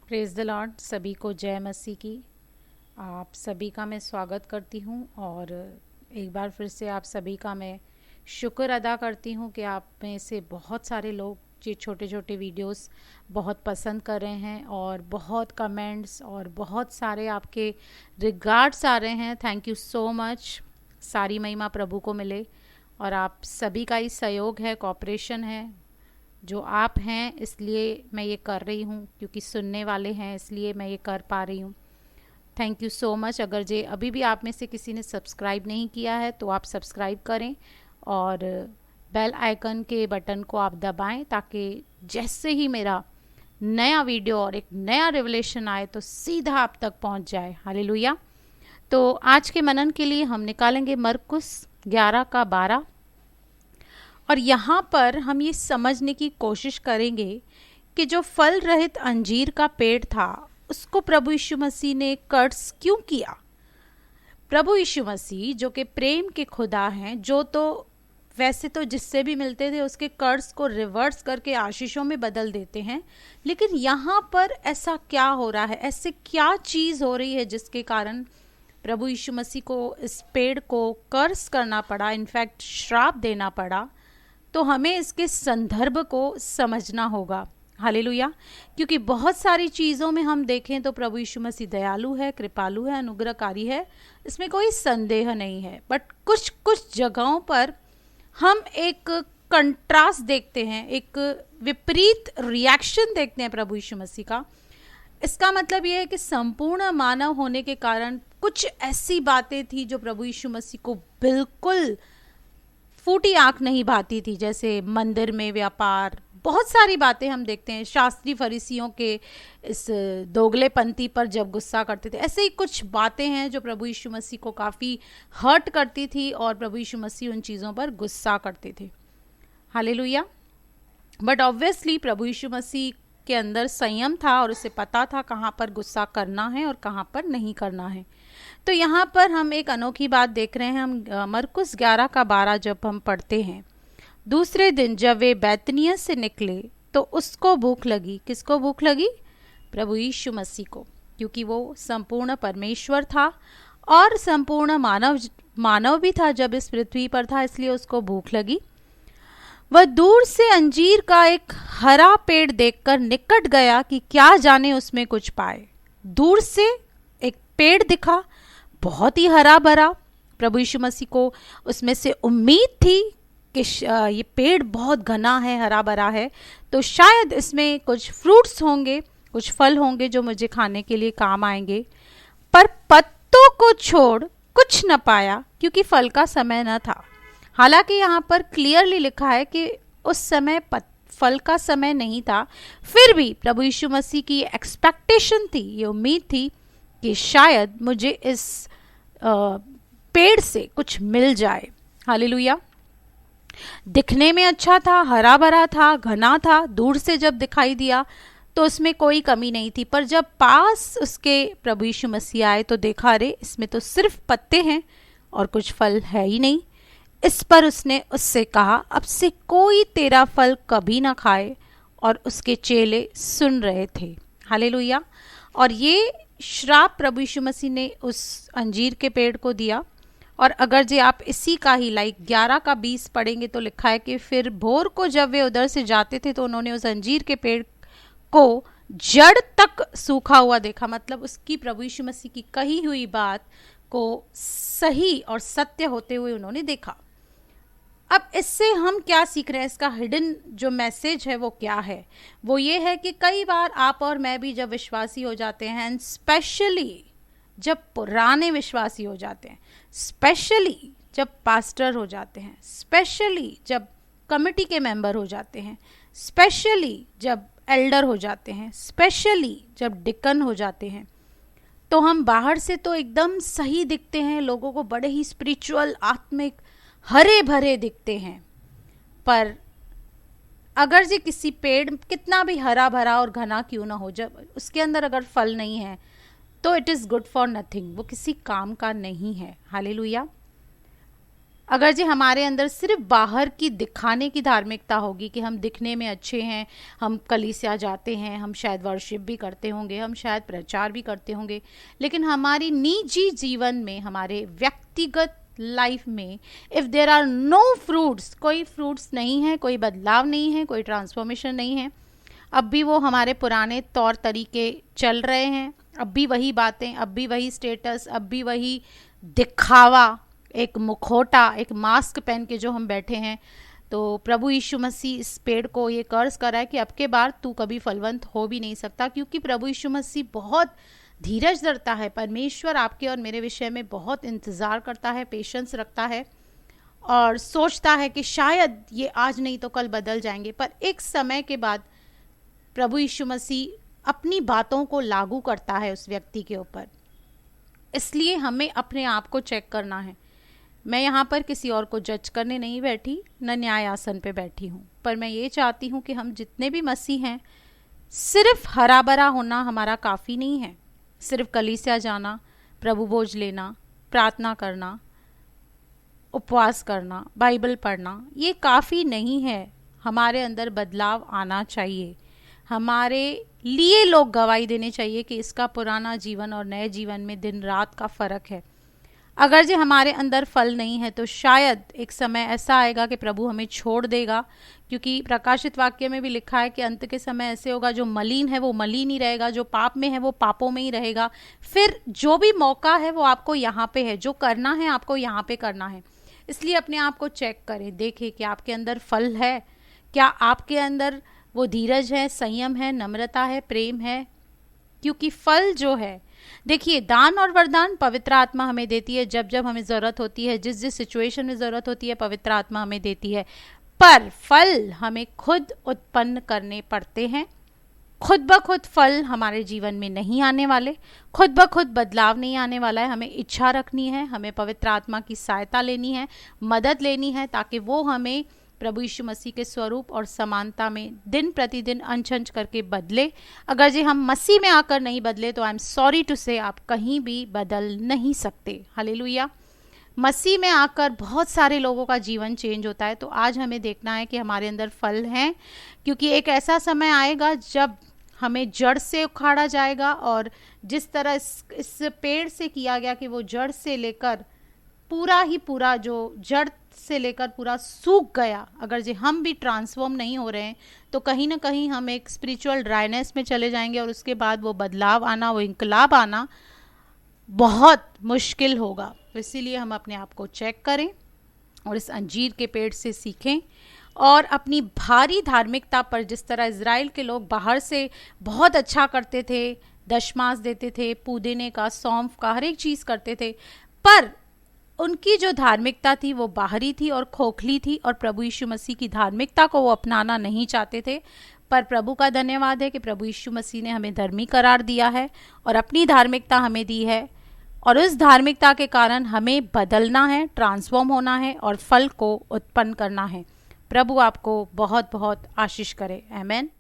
Praise the Lord. सभी को जय मसीह की। आप सभी का मैं स्वागत करती हूँ और एक बार फिर से आप सभी का मैं शुक्र अदा करती हूँ कि आप में से बहुत सारे लोग ये छोटे छोटे वीडियोस बहुत पसंद कर रहे हैं और बहुत कमेंट्स और बहुत सारे आपके रिगार्ड्स आ रहे हैं। Thank you so much. सारी महिमा प्रभु को मिले और आप सभी का ही सहयोग है, कॉपरेशन है जो आप हैं, इसलिए मैं ये कर रही हूँ, क्योंकि सुनने वाले हैं इसलिए मैं ये कर पा रही हूँ। Thank you so much. अगर जे अभी भी आप में से किसी ने सब्सक्राइब नहीं किया है तो आप सब्सक्राइब करें और बेल आइकन के बटन को आप दबाएं, ताकि जैसे ही मेरा नया वीडियो और एक नया रिवलेशन आए तो सीधा आप तक पहुंच जाए। हालेलुया। तो आज के मनन के लिए हम निकालेंगे मरकुस 11 का 12 और यहाँ पर हम ये समझने की कोशिश करेंगे कि जो फल रहित अंजीर का पेड़ था उसको प्रभु यीशु मसीह ने कर्स क्यों किया। प्रभु यीशु मसीह जो कि प्रेम के खुदा हैं, जो तो वैसे तो जिससे भी मिलते थे उसके कर्स को रिवर्स करके आशीषों में बदल देते हैं, लेकिन यहाँ पर ऐसा क्या हो रहा है, ऐसे क्या चीज़ हो रही है जिसके कारण प्रभु यीशु मसीह को इस पेड़ को कर्स करना पड़ा, इनफैक्ट श्राप देना पड़ा। तो हमें इसके संदर्भ को समझना होगा। हालेलुया। क्योंकि बहुत सारी चीज़ों में हम देखें तो प्रभु यीशु मसीह दयालु है, कृपालु है, अनुग्रहकारी है, इसमें कोई संदेह नहीं है। बट कुछ कुछ जगहों पर हम एक कंट्रास्ट देखते हैं, एक विपरीत रिएक्शन देखते हैं प्रभु यीशु मसीह का। इसका मतलब ये है कि संपूर्ण मानव होने के कारण कुछ ऐसी बातें थी जो प्रभु यीशु मसीह को बिल्कुल फूटी आंख नहीं भाती थी, जैसे मंदिर में व्यापार, बहुत सारी बातें हम देखते हैं। शास्त्री फरीसियों के इस दोगलेपंथी पर जब गुस्सा करते थे, ऐसे ही कुछ बातें हैं जो प्रभु यीशु मसीह को काफ़ी हर्ट करती थी और प्रभु यीशु मसीह उन चीज़ों पर गुस्सा करते थे। हालेलुया। बट ऑब्वियसली प्रभु यीशु मसीह के अंदर संयम था और उसे पता था कहाँ पर गुस्सा करना है और कहाँ पर नहीं करना है। तो यहाँ पर हम एक अनोखी बात देख रहे हैं। हम मरकुस 11 का 12 जब हम पढ़ते हैं, दूसरे दिन जब वे बैतनिय्याह से निकले तो उसको भूख लगी। किसको भूख लगी? प्रभु यीशु मसीह को, क्योंकि वो संपूर्ण परमेश्वर था और संपूर्ण मानव भी था जब इस पृथ्वी पर था, इसलिए उसको भूख लगी। वह दूर से अंजीर का एक हरा पेड़ देखकर निकट गया कि क्या जाने उसमें कुछ पाए। दूर से एक पेड़ दिखा, बहुत ही हरा भरा। प्रभु यीशु मसीह को उसमें से उम्मीद थी कि ये पेड़ बहुत घना है, हरा भरा है, तो शायद इसमें कुछ फ्रूट्स होंगे, कुछ फल होंगे जो मुझे खाने के लिए काम आएंगे। पर पत्तों को छोड़ कुछ न पाया, क्योंकि फल का समय न था। हालांकि यहाँ पर क्लियरली लिखा है कि उस समय फल का समय नहीं था, फिर भी प्रभु यीशु मसीह की एक्सपेक्टेशन थी, ये उम्मीद थी कि शायद मुझे इस पेड़ से कुछ मिल जाए। हालेलुया। दिखने में अच्छा था, हरा भरा था, घना था, दूर से जब दिखाई दिया तो उसमें कोई कमी नहीं थी। पर जब पास उसके प्रभु यीशु मसीह आए तो देखा, अरे इसमें तो सिर्फ पत्ते हैं और कुछ फल है ही नहीं। इस पर उसने उससे कहा, अब से कोई तेरा फल कभी ना खाए। और उसके चेले सुन रहे थे। हालेलुया। और ये श्राप प्रभु यीशु मसीह ने उस अंजीर के पेड़ को दिया। और अगर जे आप इसी का ही 11 का 20 पढ़ेंगे तो लिखा है कि फिर भोर को जब वे उधर से जाते थे तो उन्होंने उस अंजीर के पेड़ को जड़ तक सूखा हुआ देखा। मतलब उसकी प्रभु यीशु मसीह की कही हुई बात को सही और सत्य होते हुए उन्होंने देखा। अब इससे हम क्या सीख रहे हैं, इसका हिडन जो मैसेज है वो क्या है? वो ये है कि कई बार आप और मैं भी जब विश्वासी हो जाते हैं, एंड स्पेशली जब पुराने विश्वासी हो जाते हैं, स्पेशली जब पास्टर हो जाते हैं, स्पेशली जब कमिटी के मेंबर हो जाते हैं, स्पेशली जब एल्डर हो जाते हैं, स्पेशली जब डिकन हो जाते हैं, तो हम बाहर से तो एकदम सही दिखते हैं, लोगों को बड़े ही स्पिरिचुअल, आत्मिक, हरे भरे दिखते हैं। पर अगर जी किसी पेड़ कितना भी हरा भरा और घना क्यों ना हो, जब उसके अंदर अगर फल नहीं है तो it is good for nothing, वो किसी काम का नहीं है। हालेलुया। अगर जी हमारे अंदर सिर्फ बाहर की दिखाने की धार्मिकता होगी कि हम दिखने में अच्छे हैं, हम कलीसिया जाते हैं, हम शायद वर्शिप भी करते होंगे, हम शायद प्रचार भी करते होंगे, लेकिन हमारी निजी जीवन में, हमारे व्यक्तिगत लाइफ में if there are no fruits, कोई फ्रूट्स नहीं है, कोई बदलाव नहीं है, कोई ट्रांसफॉर्मेशन नहीं है, अब भी वो हमारे पुराने तौर तरीके चल रहे हैं, अब भी वही बातें, अब भी वही स्टेटस, अब भी वही दिखावा, एक मुखौटा, एक मास्क पहन के जो हम बैठे हैं, तो प्रभु यीशु मसीह इस पेड़ को ये कर्ज करा है कि अब के बार तू कभी फलवंत हो भी नहीं सकता, क्योंकि प्रभु यीशु मसीह बहुत धीरज धरता है। परमेश्वर आपके और मेरे विषय में बहुत इंतज़ार करता है, पेशेंस रखता है और सोचता है कि शायद ये आज नहीं तो कल बदल जाएंगे, पर एक समय के बाद प्रभु यीशु मसीह अपनी बातों को लागू करता है उस व्यक्ति के ऊपर। इसलिए हमें अपने आप को चेक करना है। मैं यहाँ पर किसी और को जज करने नहीं बैठी, न न्याय आसन पे बैठी हूँ, पर मैं ये चाहती हूँ कि हम जितने भी मसीह हैं, सिर्फ हरा भरा होना हमारा काफ़ी नहीं है। सिर्फ कलीसिया जाना, प्रभु भोज लेना, प्रार्थना करना, उपवास करना, बाइबल पढ़ना, ये काफ़ी नहीं है। हमारे अंदर बदलाव आना चाहिए। हमारे लिए लोग गवाही देने चाहिए कि इसका पुराना जीवन और नए जीवन में दिन रात का फ़र्क है। अगर जो हमारे अंदर फल नहीं है तो शायद एक समय ऐसा आएगा कि प्रभु हमें छोड़ देगा, क्योंकि प्रकाशित वाक्य में भी लिखा है कि अंत के समय ऐसे होगा, जो मलिन है वो मलिन ही रहेगा, जो पाप में है वो पापों में ही रहेगा। फिर जो भी मौका है वो आपको यहाँ पे है, जो करना है आपको यहाँ पे करना है। इसलिए अपने आप को चेक करें, देखें कि आपके अंदर फल है, क्या आपके अंदर वो धीरज है, संयम है, नम्रता है, प्रेम है। क्योंकि फल जो है, देखिए, दान और वरदान पवित्र आत्मा हमें देती है जब जब हमें ज़रूरत होती है, जिस जिस सिचुएशन में ज़रूरत होती है पवित्र आत्मा हमें देती है, पर फल हमें खुद उत्पन्न करने पड़ते हैं। खुद ब खुद फल हमारे जीवन में नहीं आने वाले, खुद ब खुद बदलाव नहीं आने वाला है। हमें इच्छा रखनी है, हमें पवित्र आत्मा की सहायता लेनी है, मदद लेनी है, ताकि वो हमें प्रभु यीशु मसीह के स्वरूप और समानता में दिन प्रतिदिन अंश करके बदले। अगर जी हम मसीह में आकर नहीं बदले तो आई एम सॉरी टू से आप कहीं भी बदल नहीं सकते। हालेलुया। मसीह में आकर बहुत सारे लोगों का जीवन चेंज होता है। तो आज हमें देखना है कि हमारे अंदर फल हैं, क्योंकि एक ऐसा समय आएगा जब हमें जड़ से उखाड़ा जाएगा, और जिस तरह इस पेड़ से किया गया कि वो जड़ से लेकर पूरा जो जड़ से लेकर पूरा सूख गया, अगर जो हम भी ट्रांसफॉर्म नहीं हो रहे हैं तो कहीं ना कहीं हम एक स्पिरिचुअल ड्राइनेस में चले जाएंगे, और उसके बाद वो बदलाव आना, वो इंकलाब आना बहुत मुश्किल होगा। तो इसीलिए हम अपने आप को चेक करें और इस अंजीर के पेड़ से सीखें, और अपनी भारी धार्मिकता पर, जिस तरह इज़राइल के लोग बाहर से बहुत अच्छा करते थे, दशमास देते थे, पुदीने का, सौंफ का, हर एक चीज़ करते थे, पर उनकी जो धार्मिकता थी वो बाहरी थी और खोखली थी, और प्रभु यीशु मसीह की धार्मिकता को वो अपनाना नहीं चाहते थे। पर प्रभु का धन्यवाद है कि प्रभु यीशु मसीह ने हमें धर्मी करार दिया है और अपनी धार्मिकता हमें दी है, और उस धार्मिकता के कारण हमें बदलना है, ट्रांसफॉर्म होना है और फल को उत्पन्न करना है। प्रभु आपको बहुत बहुत आशीष करे। आमीन।